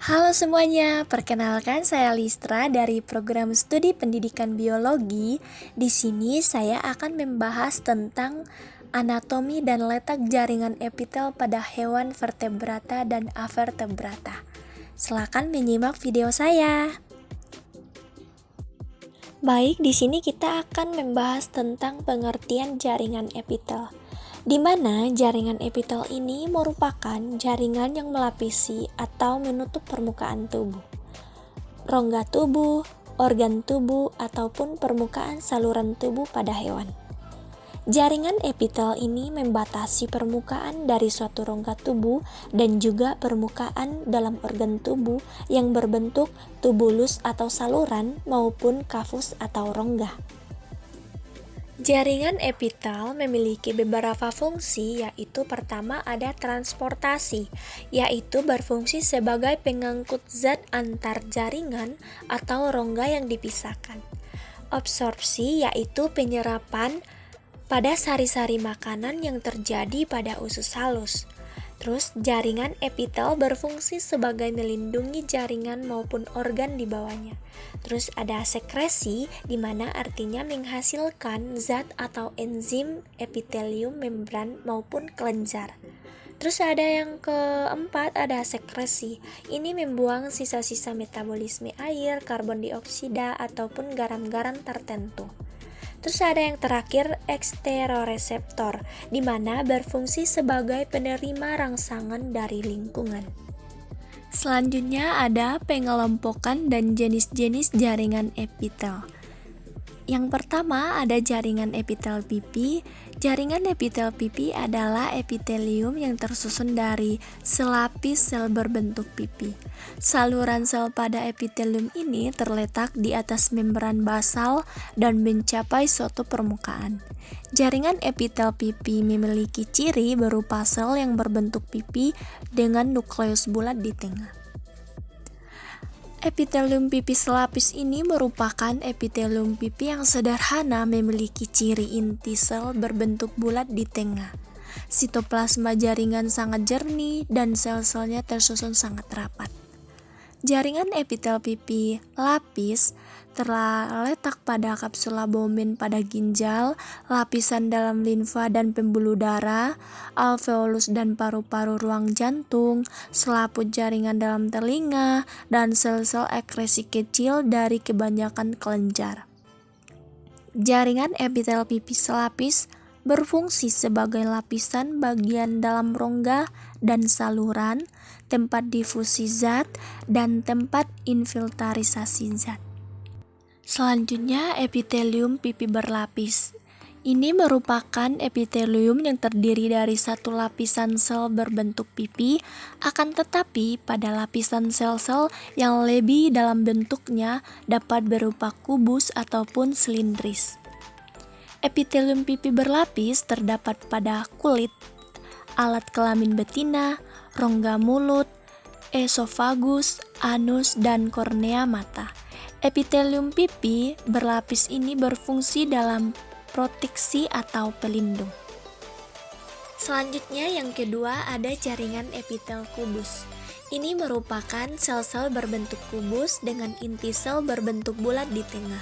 Halo semuanya, perkenalkan saya Listra dari program studi pendidikan biologi. Di sini saya akan membahas tentang anatomi dan letak jaringan epitel pada hewan vertebrata dan avertebrata. Silakan menyimak video saya. Baik, di sini kita akan membahas tentang pengertian jaringan epitel, di mana jaringan epitel ini merupakan jaringan yang melapisi atau menutup permukaan tubuh, rongga tubuh, organ tubuh, ataupun permukaan saluran tubuh pada hewan. Jaringan epitel ini membatasi permukaan dari suatu rongga tubuh dan juga permukaan dalam organ tubuh yang berbentuk tubulus atau saluran maupun kafus atau rongga. Jaringan epitel memiliki beberapa fungsi, yaitu pertama ada transportasi, yaitu berfungsi sebagai pengangkut zat antar jaringan atau rongga yang dipisahkan. Absorpsi yaitu penyerapan pada sari-sari makanan yang terjadi pada usus halus. Terus jaringan epitel berfungsi sebagai melindungi jaringan maupun organ di bawahnya. Terus ada sekresi, di mana artinya menghasilkan zat atau enzim epitelium membran maupun kelenjar. Terus ada yang keempat, ada sekresi. Ini membuang sisa-sisa metabolisme air, karbon dioksida ataupun garam-garam tertentu. Terus ada yang terakhir, eksteroreseptor, di mana berfungsi sebagai penerima rangsangan dari lingkungan. Selanjutnya ada pengelompokan dan jenis-jenis jaringan epitel. Yang pertama ada jaringan epitel pipi. Jaringan epitel pipi adalah epitelium yang tersusun dari selapis sel berbentuk pipi. Saluran sel pada epitelium ini terletak di atas membran basal dan mencapai suatu permukaan. Jaringan epitel pipi memiliki ciri berupa sel yang berbentuk pipi dengan nukleus bulat di tengah. Epitelium pipi selapis ini merupakan epitelium pipi yang sederhana, memiliki ciri inti sel berbentuk bulat di tengah. Sitoplasma jaringan sangat jernih dan sel-selnya tersusun sangat rapat. Jaringan epitel pipi lapis terletak pada kapsula Bowman pada ginjal, lapisan dalam limfa dan pembuluh darah, alveolus dan paru-paru ruang jantung, selaput jaringan dalam telinga, dan sel-sel ekresi kecil dari kebanyakan kelenjar. Jaringan epitel pipi selapis berfungsi sebagai lapisan bagian dalam rongga dan saluran, tempat difusi zat, dan tempat infiltrasi zat. Selanjutnya, epitelium pipi berlapis. Ini merupakan epitelium yang terdiri dari satu lapisan sel berbentuk pipi, akan tetapi pada lapisan sel-sel yang lebih dalam bentuknya dapat berupa kubus ataupun silindris. Epitelium pipi berlapis terdapat pada kulit, alat kelamin betina, rongga mulut, esofagus, anus, dan kornea mata. Epitelium pipi berlapis ini berfungsi dalam proteksi atau pelindung. Selanjutnya yang kedua ada jaringan epitel kubus. Ini merupakan sel-sel berbentuk kubus dengan inti sel berbentuk bulat di tengah.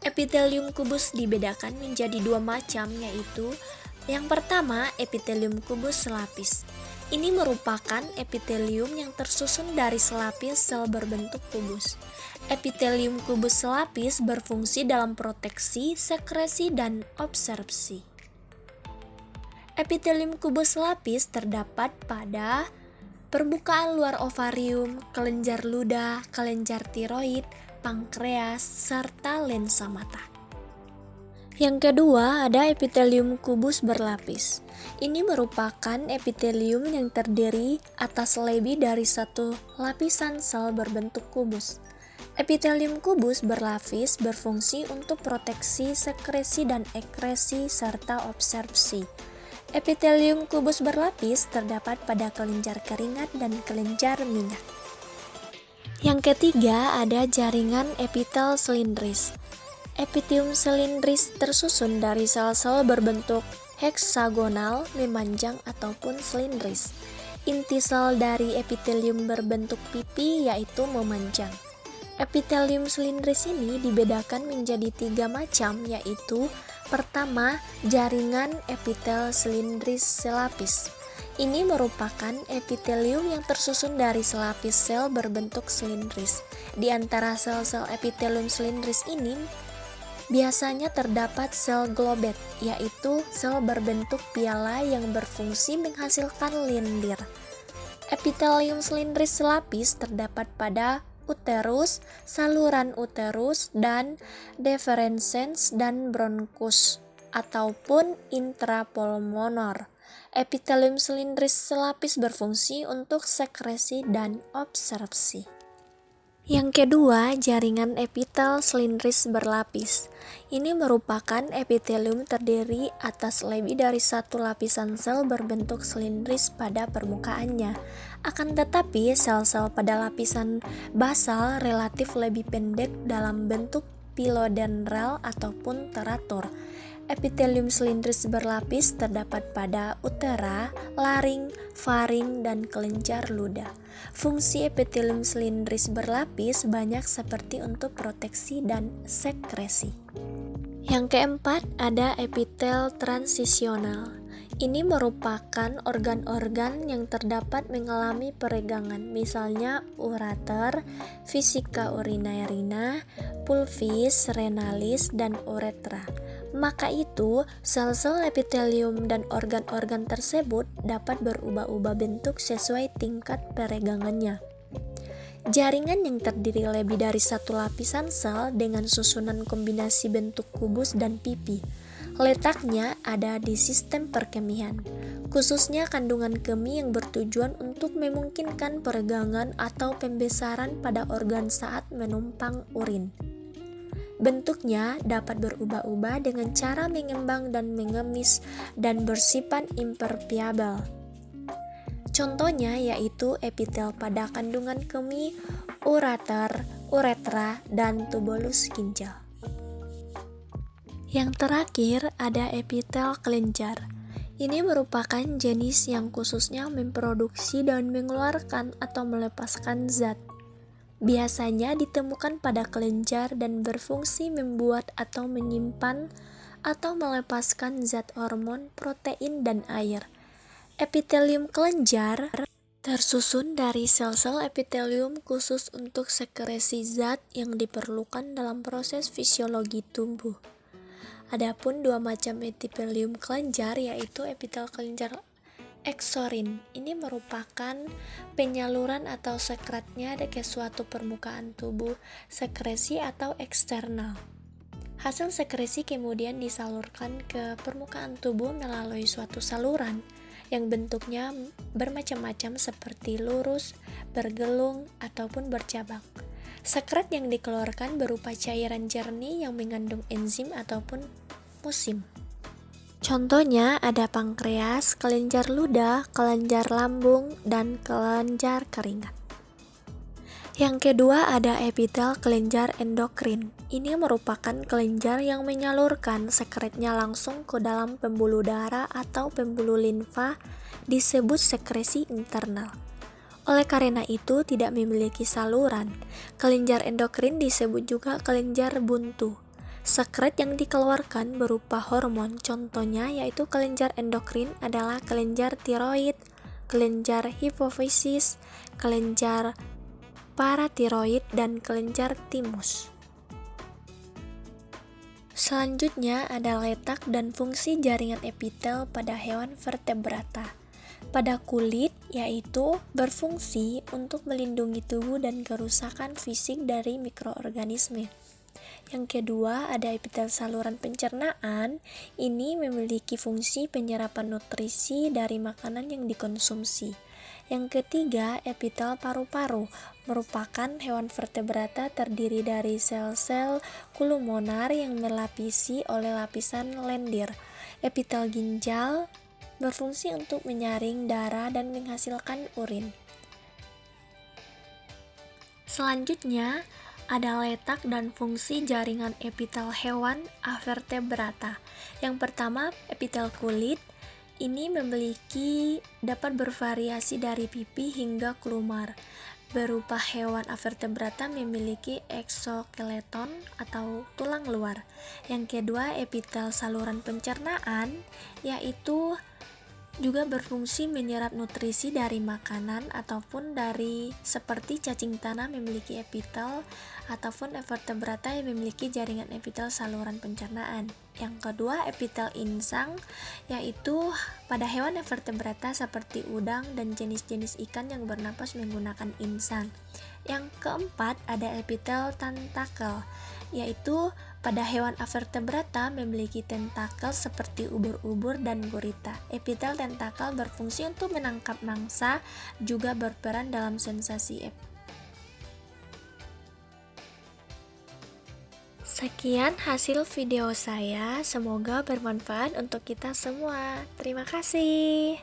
Epitelium kubus dibedakan menjadi dua macam, yaitu yang pertama epitelium kubus selapis. Ini merupakan epitelium yang tersusun dari selapis sel berbentuk kubus. Epitelium kubus selapis berfungsi dalam proteksi, sekresi, dan absorpsi. Epitelium kubus selapis terdapat pada permukaan luar ovarium, kelenjar ludah, kelenjar tiroid, pankreas, serta lensa mata. Yang kedua ada epitelium kubus berlapis. Ini merupakan epitelium yang terdiri atas lebih dari satu lapisan sel berbentuk kubus. Epitelium kubus berlapis berfungsi untuk proteksi, sekresi, dan ekresi, serta absorpsi. Epitelium kubus berlapis terdapat pada kelenjar keringat dan kelenjar minyak. Yang ketiga ada jaringan epitel silindris. Epitelium silindris tersusun dari sel-sel berbentuk heksagonal, memanjang, ataupun silindris. Inti sel dari epitelium berbentuk pipi yaitu memanjang. Epitelium silindris ini dibedakan menjadi 3 macam, yaitu pertama, jaringan epitel silindris selapis. Ini merupakan epitelium yang tersusun dari selapis sel berbentuk silindris. Di antara sel-sel epitelium silindris ini biasanya terdapat sel globet, yaitu sel berbentuk piala yang berfungsi menghasilkan lendir. Epitelium silindris selapis terdapat pada uterus, saluran uterus, dan deferensens dan bronkus ataupun intrapulmonar. Epitelium silindris selapis berfungsi untuk sekresi dan absorpsi. Yang kedua, jaringan epitel silindris berlapis. Ini merupakan epitelium terdiri atas lebih dari satu lapisan sel berbentuk silindris pada permukaannya. Akan tetapi, sel-sel pada lapisan basal relatif lebih pendek dalam bentuk pilodendral ataupun teratur. Epitelium silindris berlapis terdapat pada utera, laring, faring, dan kelenjar ludah. Fungsi epitelium silindris berlapis banyak seperti untuk proteksi dan sekresi. Yang keempat, ada epitel transisional. Ini merupakan organ-organ yang terdapat mengalami peregangan, misalnya ureter, vesika urinaria, pulvis, renalis, dan uretra. Maka itu, sel-sel epitelium dan organ-organ tersebut dapat berubah-ubah bentuk sesuai tingkat peregangannya. Jaringan yang terdiri lebih dari satu lapisan sel dengan susunan kombinasi bentuk kubus dan pipi. Letaknya ada di sistem perkemihan, khususnya kandungan kemih yang bertujuan untuk memungkinkan peregangan atau pembesaran pada organ saat menumpang urin. Bentuknya dapat berubah-ubah dengan cara mengembang dan mengemis dan bersifat impermeabel. Contohnya yaitu epitel pada kandungan kemih, ureter, uretra, dan tubulus ginjal. Yang terakhir ada epitel kelenjar. Ini merupakan jenis yang khususnya memproduksi dan mengeluarkan atau melepaskan zat. Biasanya ditemukan pada kelenjar dan berfungsi membuat atau menyimpan atau melepaskan zat hormon, protein, dan air. Epitelium kelenjar tersusun dari sel-sel epitelium khusus untuk sekresi zat yang diperlukan dalam proses fisiologi tubuh. Adapun dua macam epitelium kelenjar yaitu epitel kelenjar eksorin. Ini merupakan penyaluran atau sekretnya ke suatu permukaan tubuh, sekresi atau eksternal. Hasil sekresi kemudian disalurkan ke permukaan tubuh melalui suatu saluran yang bentuknya bermacam-macam seperti lurus, bergelung, ataupun bercabang. Sekret yang dikeluarkan berupa cairan jernih yang mengandung enzim ataupun musim. Contohnya ada pankreas, kelenjar ludah, kelenjar lambung, dan kelenjar keringat. Yang kedua ada epitel kelenjar endokrin. Ini merupakan kelenjar yang menyalurkan sekretnya langsung ke dalam pembuluh darah atau pembuluh limfa, disebut sekresi internal. Oleh karena itu tidak memiliki saluran. Kelenjar endokrin disebut juga kelenjar buntu. Sekret yang dikeluarkan berupa hormon, contohnya yaitu kelenjar endokrin adalah kelenjar tiroid, kelenjar hipofisis, kelenjar paratiroid, dan kelenjar timus. Selanjutnya ada letak dan fungsi jaringan epitel pada hewan vertebrata. Pada kulit, yaitu berfungsi untuk melindungi tubuh dan kerusakan fisik dari mikroorganisme. Yang kedua ada epitel saluran pencernaan. Ini memiliki fungsi penyerapan nutrisi dari makanan yang dikonsumsi. Yang ketiga, epitel paru-paru merupakan hewan vertebrata terdiri dari sel-sel pulmonar yang melapisi oleh lapisan lendir. Epitel ginjal berfungsi untuk menyaring darah dan menghasilkan urin. Selanjutnya, ada letak dan fungsi jaringan epitel hewan avertebrata. Yang pertama, epitel kulit. Ini dapat bervariasi dari pipi hingga kelumar. Berupa hewan avertebrata memiliki eksoskeleton atau tulang luar. Yang kedua, epitel saluran pencernaan, yaitu juga berfungsi menyerap nutrisi dari makanan ataupun dari seperti cacing tanah memiliki epitel ataupun vertebrata yang memiliki jaringan epitel saluran pencernaan. Yang kedua, epitel insang, yaitu pada hewan vertebrata seperti udang dan jenis-jenis ikan yang bernapas menggunakan insang. Yang keempat, ada epitel tentakel, yaitu pada hewan avertebrata memiliki tentakel seperti ubur-ubur dan gurita. Epitel tentakel berfungsi untuk menangkap mangsa, juga berperan dalam sensasi. Sekian hasil video saya, semoga bermanfaat untuk kita semua. Terima kasih.